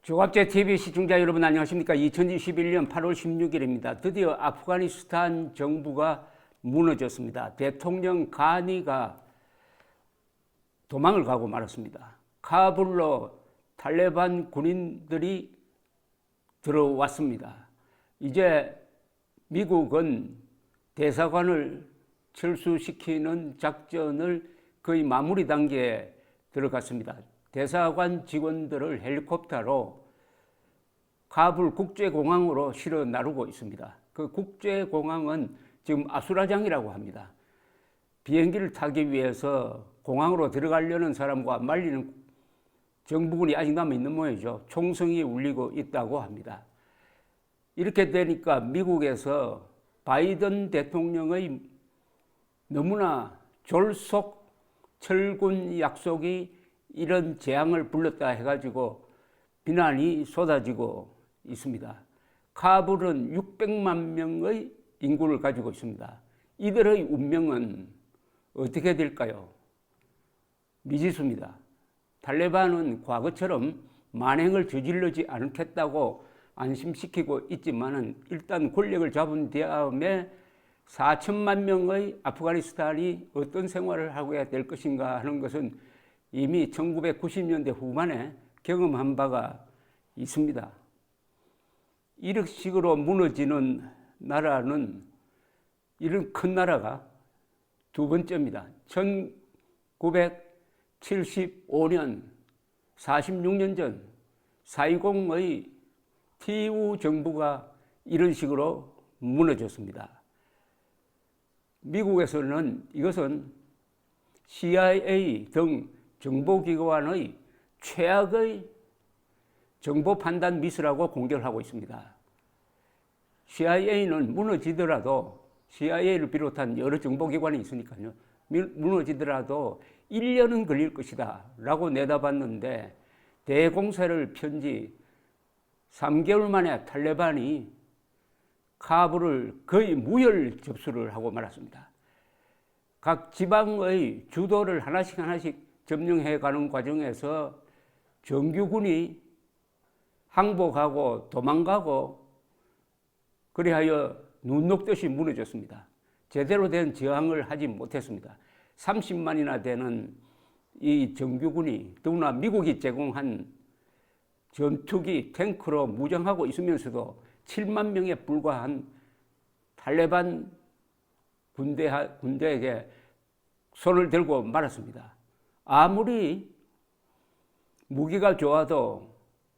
조갑제 TV 시청자 여러분 안녕하십니까? 2021년 8월 16일입니다. 드디어 아프가니스탄 정부가 무너졌습니다. 대통령 가니가 도망을 가고 말았습니다. 카불로 탈레반 군인들이 들어왔습니다. 이제 미국은 대사관을 철수시키는 작전을 거의 마무리 단계에 들어갔습니다. 대사관 직원들을 헬리콥터로 카불 국제공항으로 실어 나르고 있습니다. 그 국제공항은 지금 아수라장이라고 합니다. 비행기를 타기 위해서 공항으로 들어가려는 사람과 말리는 정부군이 아직 남아있는 모양이죠. 총성이 울리고 있다고 합니다. 이렇게 되니까 미국에서 바이든 대통령의 너무나 졸속 철군 약속이 이런 재앙을 불렀다 해가지고 비난이 쏟아지고 있습니다. 카불은 600만 명의 인구를 가지고 있습니다. 이들의 운명은 어떻게 될까요? 미지수입니다. 탈레반은 과거처럼 만행을 저지르지 않겠다고 안심시키고 있지만은 일단 권력을 잡은 다음에 4천만 명의 아프가니스탄이 어떤 생활을 하고 해야 될 것인가 하는 것은 이미 1990년대 후반에 경험한 바가 있습니다. 이런 식으로 무너지는 나라는 이런 큰 나라가 두 번째입니다. 1975년 46년 전 4.20의 TU 정부가 이런 식으로 무너졌습니다. 미국에서는 이것은 CIA 등 정보기관의 최악의 정보 판단 미스라고 공격을 하고 있습니다. CIA는 무너지더라도 CIA를 비롯한 여러 정보기관이 있으니까요. 무너지더라도 1년은 걸릴 것이다 라고 내다봤는데 대공세를 편 지 3개월 만에 탈레반이 카불을 거의 무혈 접수를 하고 말았습니다. 각 지방의 주도를 하나씩 점령해 가는 과정에서 정규군이 항복하고 도망가고 그리하여 눈 녹듯이 무너졌습니다. 제대로 된 저항을 하지 못했습니다. 30만이나 되는 이 정규군이 더구나 미국이 제공한 전투기, 탱크로 무장하고 있으면서도 7만 명에 불과한 탈레반 군대에게 손을 들고 말았습니다. 아무리 무기가 좋아도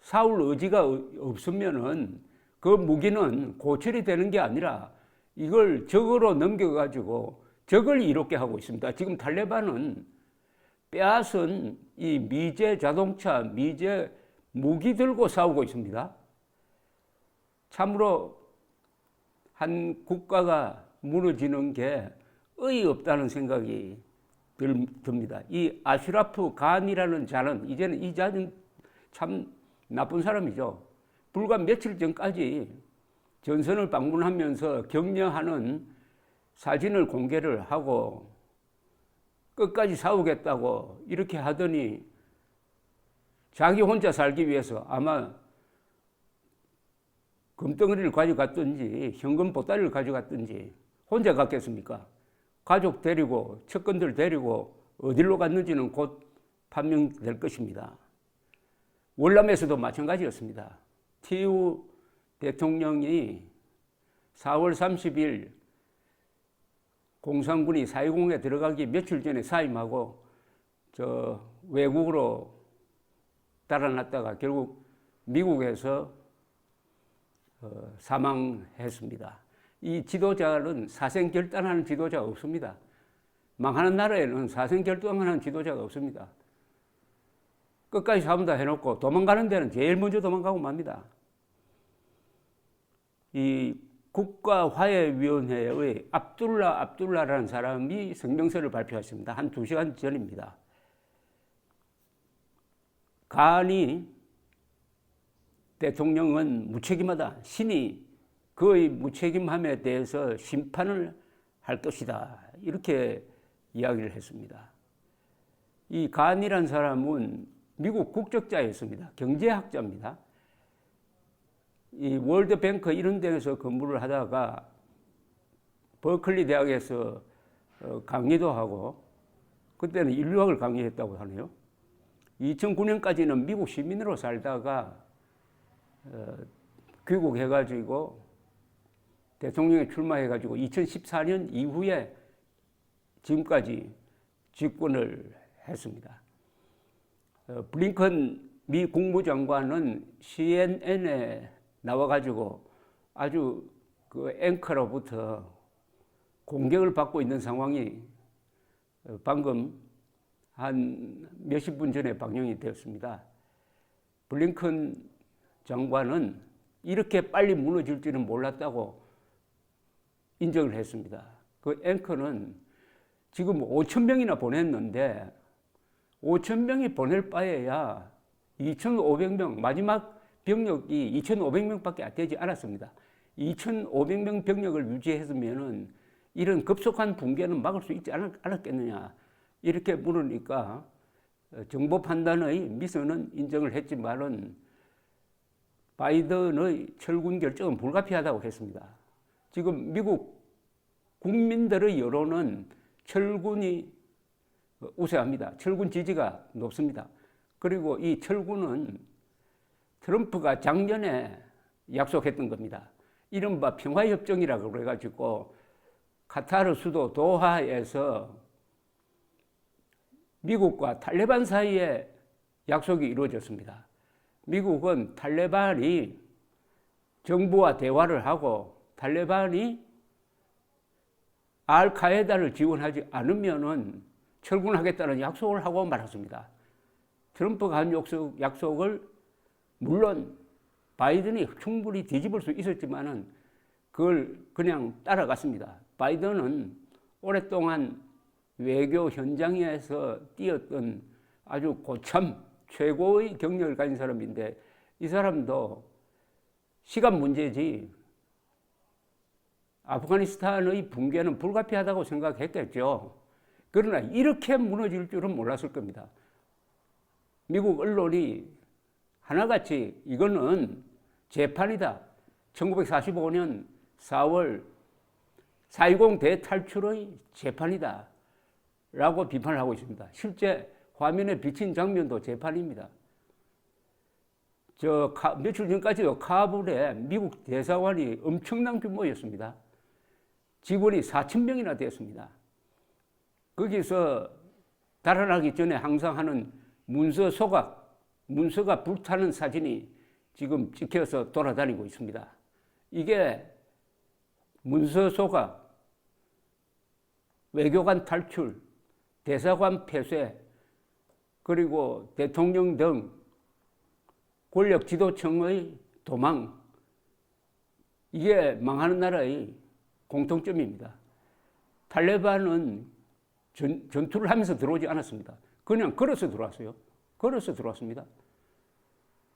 싸울 의지가 없으면은 그 무기는 고철이 되는 게 아니라 이걸 적으로 넘겨가지고 적을 이롭게 하고 있습니다. 지금 탈레반은 빼앗은 이 미제 자동차, 미제 무기 들고 싸우고 있습니다. 참으로 한 국가가 무너지는 게 어이없다는 생각이 듭니다. 이 아슈라프 간이라는 자는 이제는 이 자는 참 나쁜 사람이죠. 불과 며칠 전까지 전선을 방문하면서 격려하는 사진을 공개를 하고 끝까지 싸우겠다고 이렇게 하더니 자기 혼자 살기 위해서 아마 금덩어리를 가져갔든지 현금 보따리를 가져갔든지 혼자 갔겠습니까? 가족 데리고 측근들 데리고 어디로 갔는지는 곧 판명될 것입니다. 월남에서도 마찬가지였습니다. TU 대통령이 4월 30일 공산군이 4.20에 들어가기 며칠 전에 사임하고 외국으로 달아났다가 결국 미국에서 사망했습니다. 이 지도자는 사생결단하는 지도자가 없습니다. 망하는 나라에는 사생결단하는 지도자가 없습니다. 끝까지 싸운다 해놓고 도망가는 데는 제일 먼저 도망가고 맙니다. 이 국가화해위원회의 압둘라라는 사람이 성명서를 발표했습니다. 한 2시간 전입니다. 가니 대통령은 무책임하다. 신이 그의 무책임함에 대해서 심판을 할 것이다. 이렇게 이야기를 했습니다. 이 간이라는 사람은 미국 국적자였습니다. 경제학자입니다. 이 월드뱅크 이런 데에서 근무를 하다가 버클리 대학에서 강의도 하고 그때는 인류학을 강의했다고 하네요. 2009년까지는 미국 시민으로 살다가 귀국해가지고 대통령에 출마해가지고 2014년 이후에 지금까지 집권을 했습니다. 블링컨 미 국무장관은 CNN에 나와가지고 아주 그 앵커로부터 공격을 받고 있는 상황이 방금 한 몇십 분 전에 방영이 되었습니다. 블링컨 장관은 이렇게 빨리 무너질 줄은 몰랐다고 인정을 했습니다. 그 앵커는 지금 5,000명이나 보냈는데 5,000명이 보낼 바에야 2,500명, 마지막 병력이 2,500명밖에 되지 않았습니다. 2,500명 병력을 유지했으면은 이런 급속한 붕괴는 막을 수 있지 않았겠느냐. 이렇게 물으니까 정보 판단의 미스는 인정을 했지만은 바이든의 철군 결정은 불가피하다고 했습니다. 지금 미국 국민들의 여론은 철군이 우세합니다. 철군 지지가 높습니다. 그리고 이 철군은 트럼프가 작년에 약속했던 겁니다. 이른바 평화협정이라고 그래가지고 카타르 수도 도하에서 미국과 탈레반 사이에 약속이 이루어졌습니다. 미국은 탈레반이 정부와 대화를 하고 탈레반이 알카에다를 지원하지 않으면은 철군하겠다는 약속을 하고 말았습니다. 트럼프가 한 약속을 물론 바이든이 충분히 뒤집을 수 있었지만은 그걸 그냥 따라갔습니다. 바이든은 오랫동안 외교 현장에서 뛰었던 아주 고참 최고의 경력을 가진 사람인데 이 사람도 시간 문제지 아프가니스탄의 붕괴는 불가피하다고 생각했겠죠. 그러나 이렇게 무너질 줄은 몰랐을 겁니다. 미국 언론이 하나같이 이거는 재판이다. 1945년 4월 4.20 대탈출의 재판이다. 라고 비판을 하고 있습니다. 실제 화면에 비친 장면도 재판입니다. 며칠 전까지도 카불에 미국 대사관이 엄청난 규모였습니다. 직원이 4,000명이나 되었습니다. 거기서 달아나기 전에 항상 하는 문서 소각, 문서가 불타는 사진이 지금 찍혀서 돌아다니고 있습니다. 이게 문서 소각, 외교관 탈출, 대사관 폐쇄, 그리고 대통령 등 권력 지도층의 도망, 이게 망하는 나라의 공통점입니다. 탈레반은 전투를 하면서 들어오지 않았습니다. 그냥 걸어서 들어왔어요. 걸어서 들어왔습니다.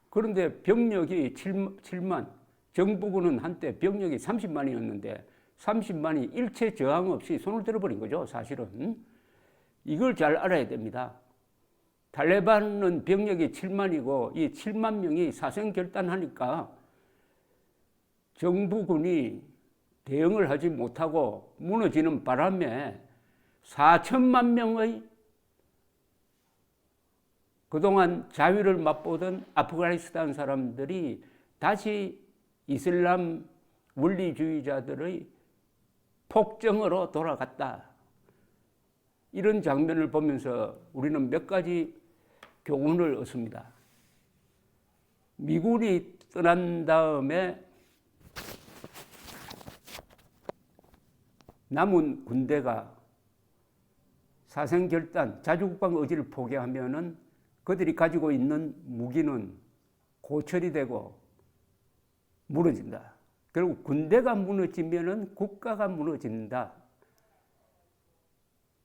그런데 병력이 7만, 정부군은 한때 병력이 30만이었는데 30만이 일체 저항 없이 손을 들어버린 거죠, 사실은. 이걸 잘 알아야 됩니다. 탈레반은 병력이 7만이고 이 7만 명이 사생결단하니까 정부군이 대응을 하지 못하고 무너지는 바람에 4천만 명의 그동안 자유를 맛보던 아프가니스탄 사람들이 다시 이슬람 원리주의자들의 폭정으로 돌아갔다. 이런 장면을 보면서 우리는 몇 가지 교훈을 얻습니다. 미군이 떠난 다음에 남은 군대가 사생결단, 자주국방 의지를 포기하면은 그들이 가지고 있는 무기는 고철이 되고 무너진다. 결국 군대가 무너지면은 국가가 무너진다.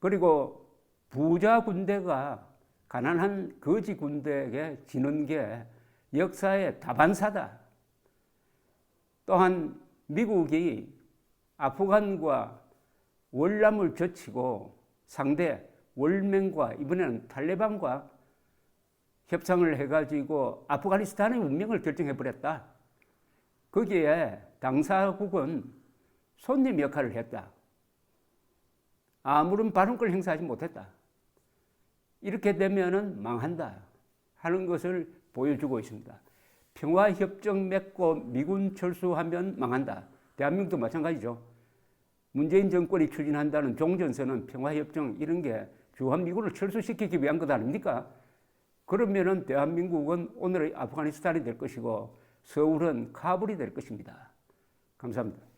그리고 부자 군대가 가난한 거지 군대에게 지는 게 역사의 다반사다. 또한 미국이 아프간과 월남을 젖히고 상대 월맹과 이번에는 탈레반과 협상을 해가지고 아프가니스탄의 운명을 결정해버렸다. 거기에 당사국은 손님 역할을 했다. 아무런 발언권을 행사하지 못했다. 이렇게 되면은 망한다 하는 것을 보여주고 있습니다. 평화협정 맺고 미군 철수하면 망한다. 대한민국도 마찬가지죠. 문재인 정권이 추진한다는 종전선언, 평화협정 이런 게 주한미군을 철수시키기 위한 것 아닙니까? 그러면은 대한민국은 오늘의 아프가니스탄이 될 것이고 서울은 카불이 될 것입니다. 감사합니다.